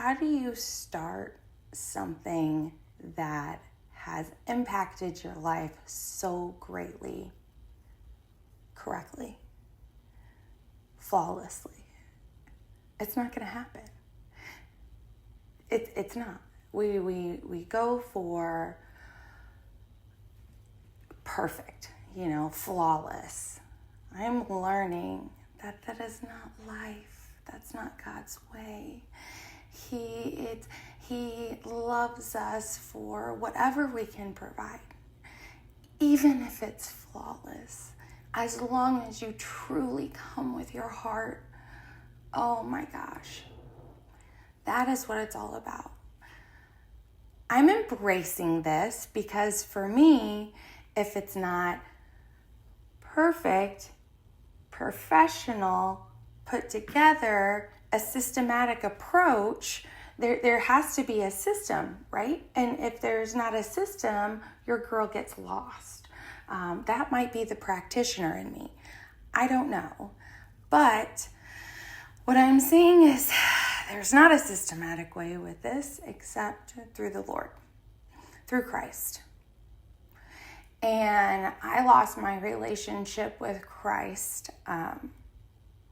how do you start something that has impacted your life so greatly, correctly, flawlessly? It's not going to happen. It's not. We go for perfect, flawless. I'm learning that is not life. That's not God's way. He loves us for whatever we can provide, even if it's flawless. As long as you truly come with your heart, oh my gosh, that is what it's all about. I'm embracing this because for me, if it's not perfect, professional, put together, a systematic approach, there has to be a system, right? And if there's not a system, your girl gets lost. That might be the practitioner in me. I don't know. But what I'm saying is there's not a systematic way with this except through the Lord, through Christ. And I lost my relationship with Christ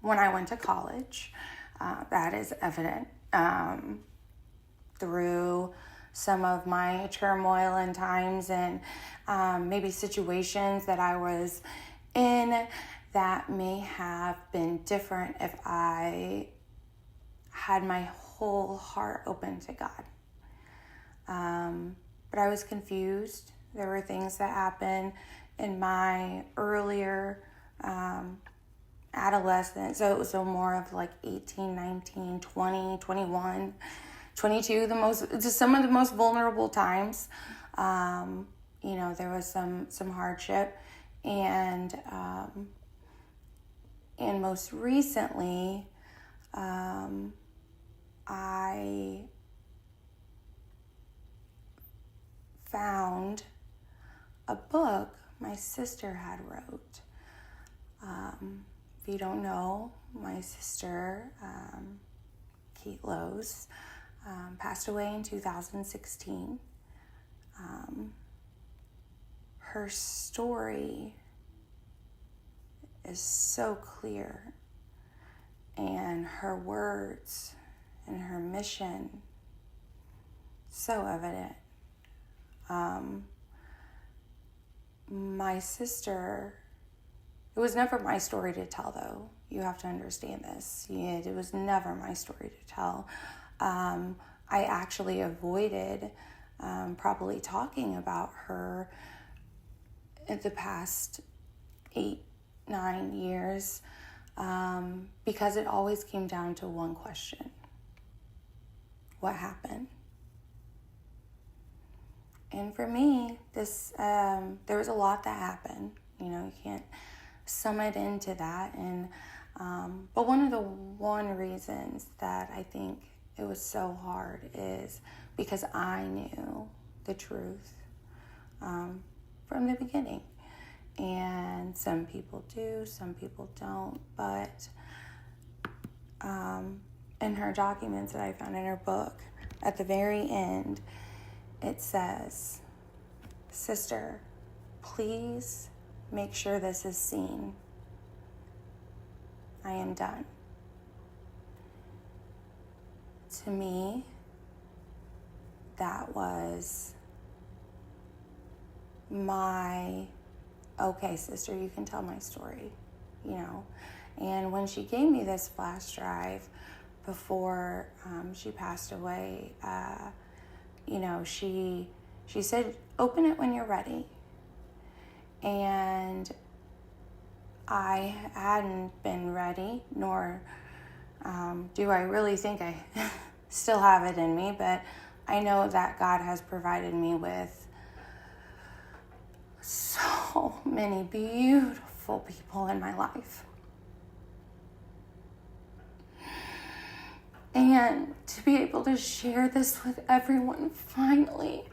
when I went to college. That is evident through some of my turmoil and times and maybe situations that I was in that may have been different if I had my whole heart open to God. But I was confused. There were things that happened in my earlier adolescence. So it was more of like 18, 19, 20, 21, 22, some of the most vulnerable times. There was some hardship. And most recently, I found a book my sister had wrote. If you don't know, my sister, Kate Lowe's, passed away in 2016. Her story is so clear, and her words and her mission so evident. My sister, it was never my story to tell, though. You have to understand this. It was never my story to tell. I actually avoided probably talking about her in the past 8-9 years because it always came down to one question. What happened? And for me, there was a lot that happened. You can't sum it into that. And but one of the reasons that I think it was so hard is because I knew the truth from the beginning. And some people do, some people don't. But in her documents that I found in her book, at the very end, it says, "Sister, please make sure this is seen. I am done." To me, that was my, okay, sister, you can tell my story, And when she gave me this flash drive before she passed away, she said, "Open it when you're ready." And I hadn't been ready, nor do I really think I still have it in me, but I know that God has provided me with so many beautiful people in my life. And to be able to share this with everyone finally.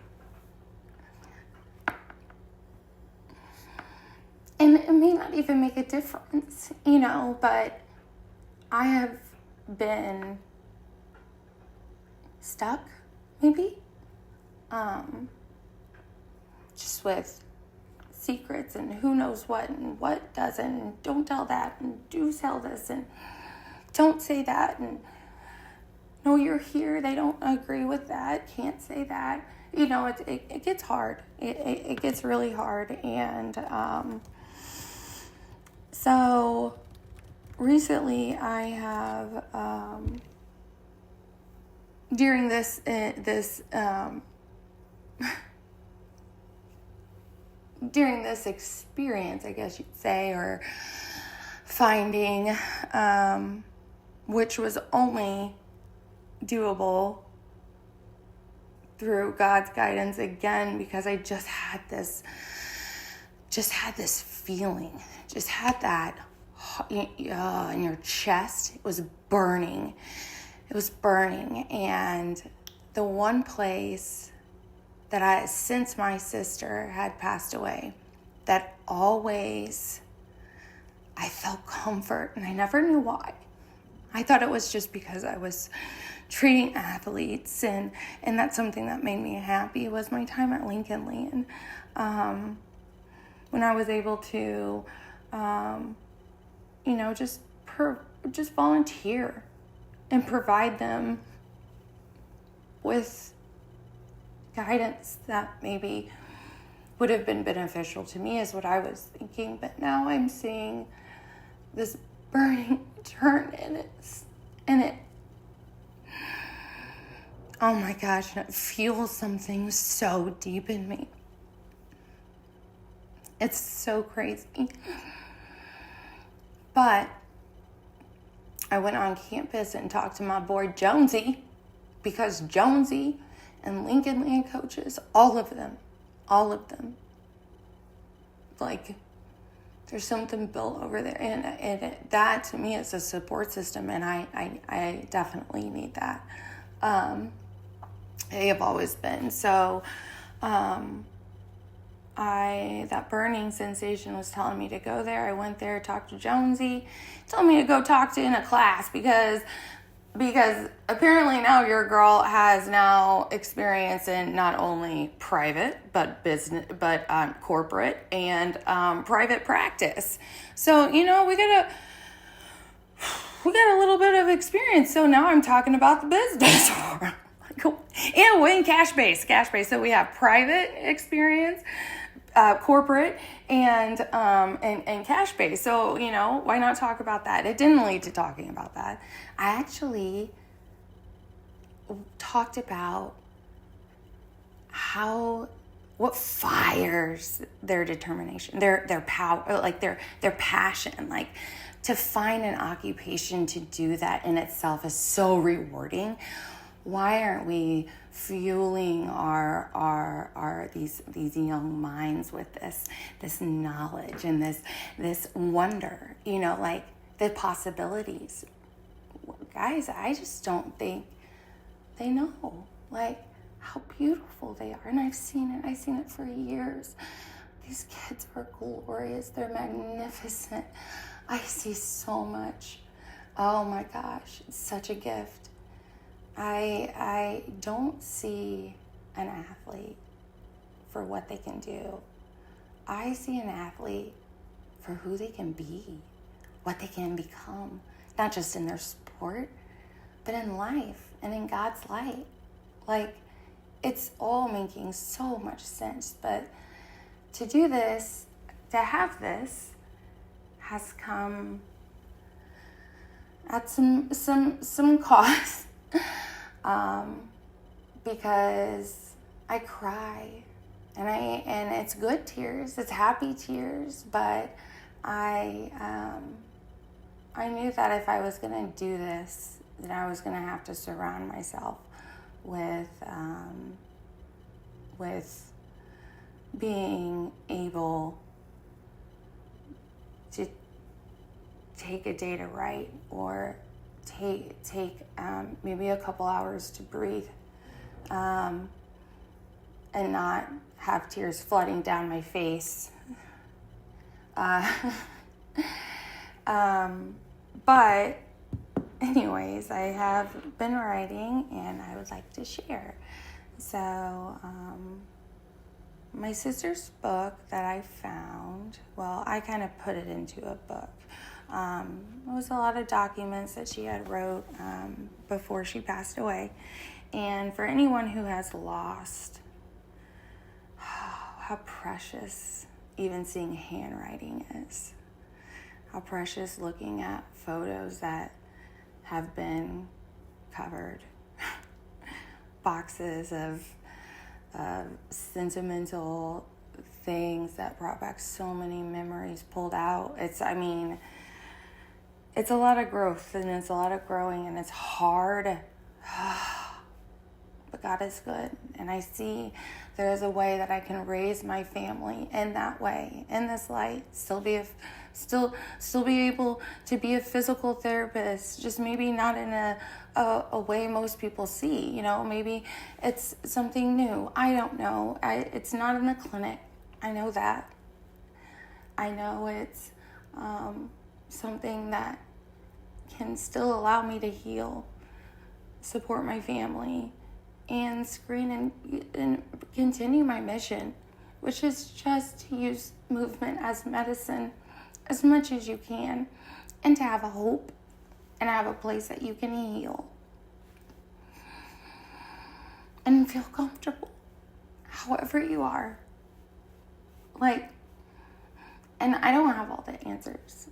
And it may not even make a difference, but I have been stuck, maybe, just with secrets and who knows what and what doesn't, and don't tell that, and do tell this, and don't say that, and no, you're here, they don't agree with that, can't say that. It gets hard. It gets really hard. And so recently I have, during this during this experience, I guess you'd say, or finding, which was only doable through God's guidance again, because I just had this feeling, just had that in your chest. It was burning. And the one place that since my sister had passed away, that always I felt comfort, and I never knew why. I thought it was just because I was treating athletes, and that's something that made me happy, was my time at Lincoln Land. When I was able to, just volunteer and provide them with guidance that maybe would have been beneficial to me, is what I was thinking. But now I'm seeing this burning turn, and it oh my gosh, and it fuels something so deep in me. It's so crazy. But I went on campus and talked to my boy Jonesy, because Jonesy and Lincoln Land coaches, all of them, like, there's something built over there, and that to me is a support system, and I definitely need that. They have always been. So that burning sensation was telling me to go there. I went there, talked to Jonesy, told me to go talk to in a class, because apparently now your girl has now experience in not only private but business, but corporate and private practice. So we got a little bit of experience. So now I'm talking about the business. And we're in cash base. So we have private experience, corporate, and cash base. So why not talk about that? It didn't lead to talking about that. I actually talked about what fires their determination, their power, like their passion, like to find an occupation to do that in itself is so rewarding. Why aren't we fueling our these young minds with this knowledge and this wonder, like the possibilities? Guys, I just don't think they know, like, how beautiful they are. And I've seen it for years. These kids are glorious. They're magnificent. I see so much. Oh my gosh, it's such a gift. I don't see an athlete for what they can do. I see an athlete for who they can be, what they can become, not just in their sport, but in life and in God's light. Like, it's all making so much sense. But to do this, to have this, has come at some cost. Because I cry, and it's good tears, it's happy tears, but I knew that if I was gonna do this, that I was gonna have to surround myself with being able to take a day to write, or take maybe a couple hours to breathe, and not have tears flooding down my face. But anyways, I have been writing and I would like to share. So, my sister's book that I found, well, I kind of put it into a book. It was a lot of documents that she had wrote before she passed away. And for anyone who has lost, how precious even seeing handwriting is. How precious looking at photos that have been covered. Boxes of sentimental things that brought back so many memories pulled out. It's a lot of growth and it's a lot of growing and it's hard. But God is good, and I see there is a way that I can raise my family in that way, in this light, still be able to be a physical therapist, just maybe not in a way most people see. Maybe it's something new. I don't know. It's not in the clinic. I know that. I know it's something that can still allow me to heal, support my family, and screen and continue my mission, which is just to use movement as medicine as much as you can, and to have a hope and have a place that you can heal and feel comfortable however you are. And I don't have all the answers,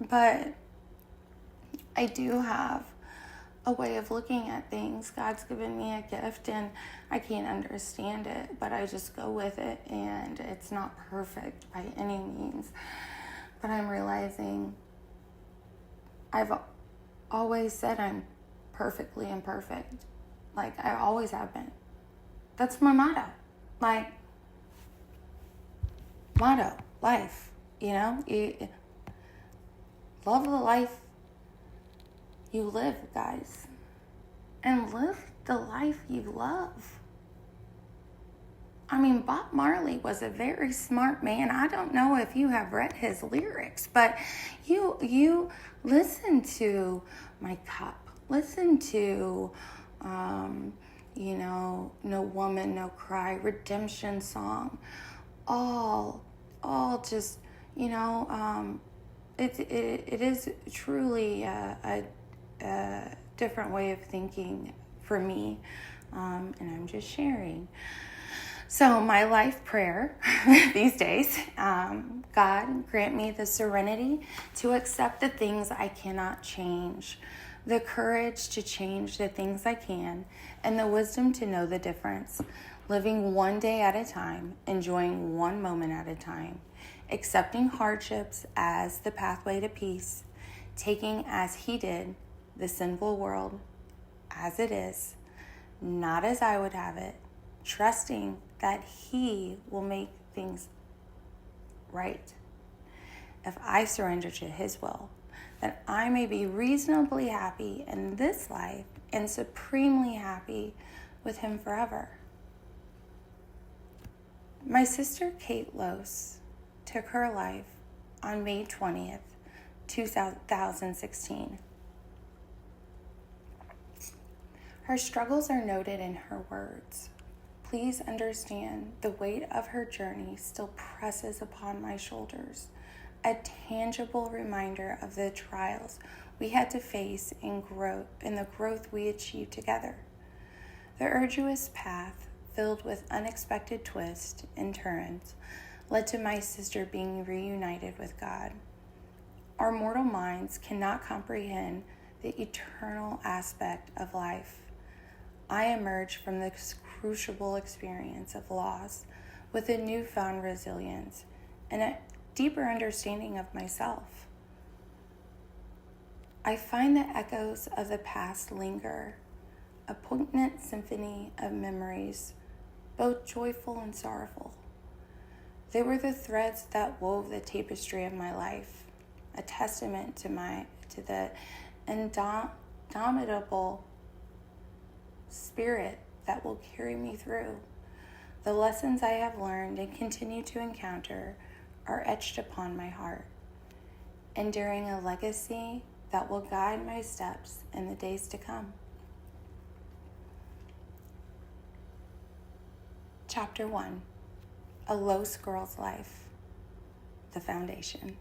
but I do have a way of looking at things. God's given me a gift and I can't understand it, but I just go with it, and it's not perfect by any means. But I'm realizing I've always said I'm perfectly imperfect. I always have been. That's my motto. Motto, life, you love the life you live, guys, and live the life you love. Bob Marley was a very smart man. I don't know if you have read his lyrics, but you listen to My Cup, listen to, No Woman, No Cry, Redemption Song, all just, it is truly a different way of thinking for me, and I'm just sharing. So my life prayer these days, God, grant me the serenity to accept the things I cannot change, the courage to change the things I can, and the wisdom to know the difference, living one day at a time, enjoying one moment at a time, accepting hardships as the pathway to peace, taking as He did the sinful world as it is, not as I would have it, trusting that He will make things right. If I surrender to His will, that I may be reasonably happy in this life and supremely happy with Him forever. My sister Kate Lose took her life on May 20th, 2016. Her struggles are noted in her words. Please understand the weight of her journey still presses upon my shoulders, a tangible reminder of the trials we had to face and the growth we achieved together. The arduous path, filled with unexpected twists and turns, led to my sister being reunited with God. Our mortal minds cannot comprehend the eternal aspect of life. I emerged from this crucible experience of loss with a newfound resilience and a deeper understanding of myself. I find the echoes of the past linger, a poignant symphony of memories, both joyful and sorrowful. They were the threads that wove the tapestry of my life, a testament to the indomitable spirit that will carry me through. The lessons I have learned and continue to encounter are etched upon my heart, enduring a legacy that will guide my steps in the days to come. Chapter 1, A Los Girl's Life, The Foundation.